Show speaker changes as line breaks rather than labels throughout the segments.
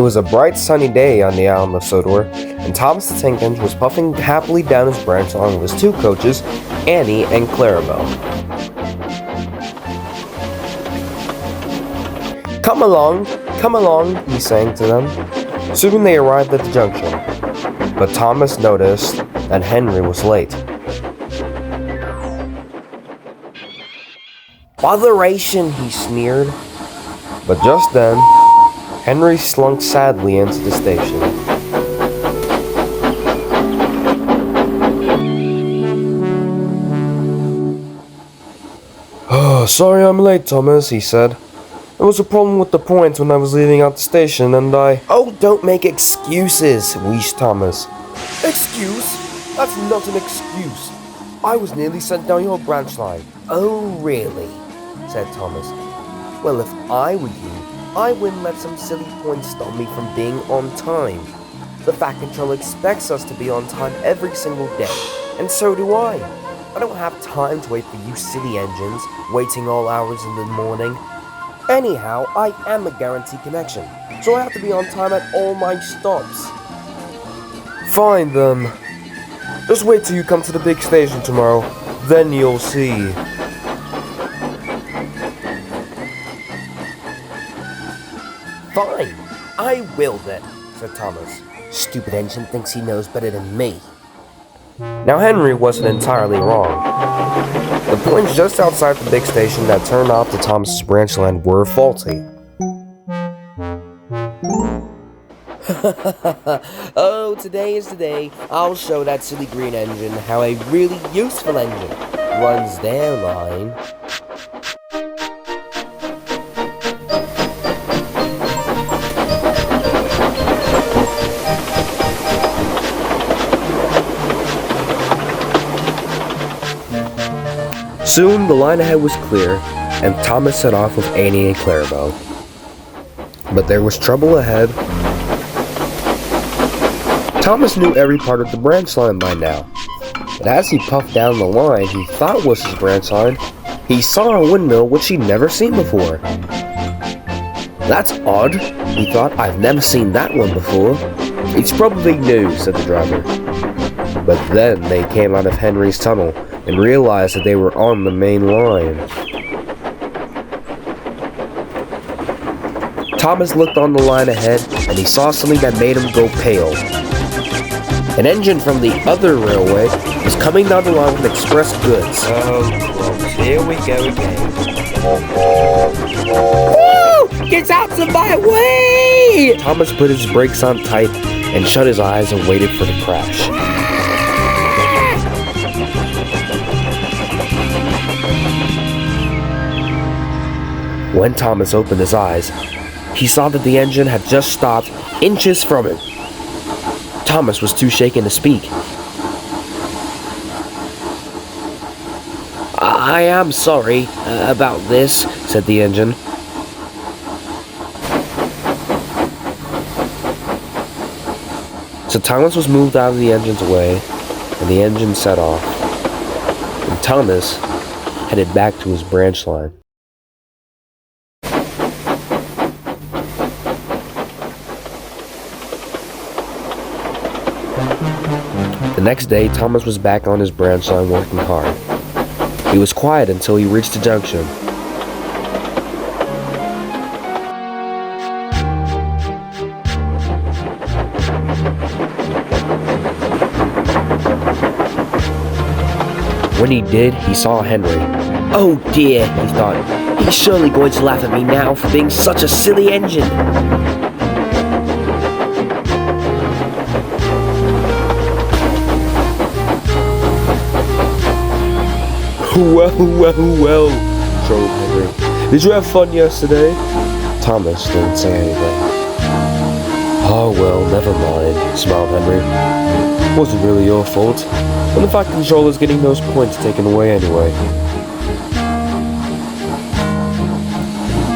It was a bright sunny day on the island of Sodor, and Thomas the Tank Engine was puffing happily down his branch along with his two coaches, Annie and Clarabelle. Come along, he sang to them. Soon they arrived at the junction, but Thomas noticed that Henry was late. Botheration, he sneered. But just then, Henry slunk sadly into the station. Sorry I'm late, Thomas, he said. There was a problem with the points when I was leaving out the station, and I... Oh, don't make excuses, wheezed Thomas. Excuse? That's not an excuse. I was nearly sent down your branch line. Oh, really? Said Thomas. Well, if I were you, I wouldn't let some silly points stop me from being on time. The Fat Controller expects us to be on time every single day, and so do I. I don't have time to wait for you silly engines, waiting all hours in the morning. Anyhow, I am a guaranteed connection, so I have to be on time at all my stops. Fine then. Just wait till you come to the big station tomorrow, then you'll see. Fine, I will then, said Thomas. Stupid engine thinks he knows better than me. Now Henry wasn't entirely wrong. The points just outside the big station that turned off to Thomas's branch line were faulty. Oh, today is the day I'll show that silly green engine how a really useful engine runs their line. Soon the line ahead was clear, and Thomas set off with Annie and Clarabelle. But there was trouble ahead. Thomas knew every part of the branch line by now, but as he puffed down the line he thought was his branch line, he saw a windmill which he'd never seen before. That's odd, he thought. I've never seen that one before. It's probably new, said the driver. But then they came out of Henry's tunnel and realized that they were on the main line. Thomas looked on the line ahead and he saw something that made him go pale. An engine from the other railway was coming down the line with express goods. Oh, well, here we go again. Woo! Get out of my way! Thomas put his brakes on tight and shut his eyes and waited for the crash. When Thomas opened his eyes, he saw that the engine had just stopped inches from him. Thomas was too shaken to speak. I am sorry about this, said the engine. So Thomas was moved out of the engine's way, and the engine set off. And Thomas headed back to his branch line. The next day, Thomas was back on his branch line working hard. He was quiet until he reached the junction. When he did, he saw Henry. Oh dear, he thought. He's surely going to laugh at me now for being such a silly engine. Well, trolled Henry. Did you have fun yesterday? Thomas didn't say anything. Oh well, never mind, smiled Henry. Wasn't really your fault. And the Fat Controller's getting those points taken away anyway.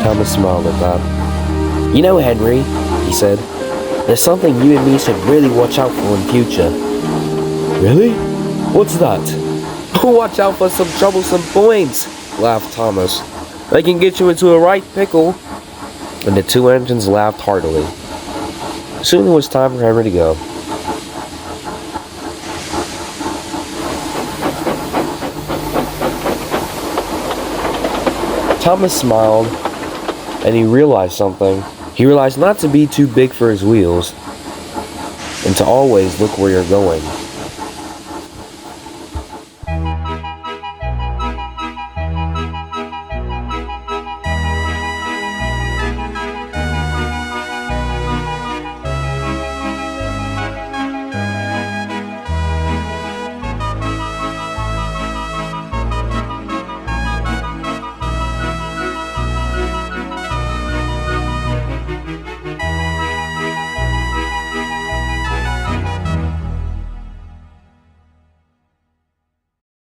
Thomas smiled at that. You know, Henry, he said, there's something you and me should really watch out for in future. Really? What's that? Watch out for some troublesome points, laughed Thomas. They can get you into a right pickle. And the two engines laughed heartily. Soon it was time for Henry to go. Thomas smiled, and he realized something. He realized not to be too big for his wheels, and to always look where you're going.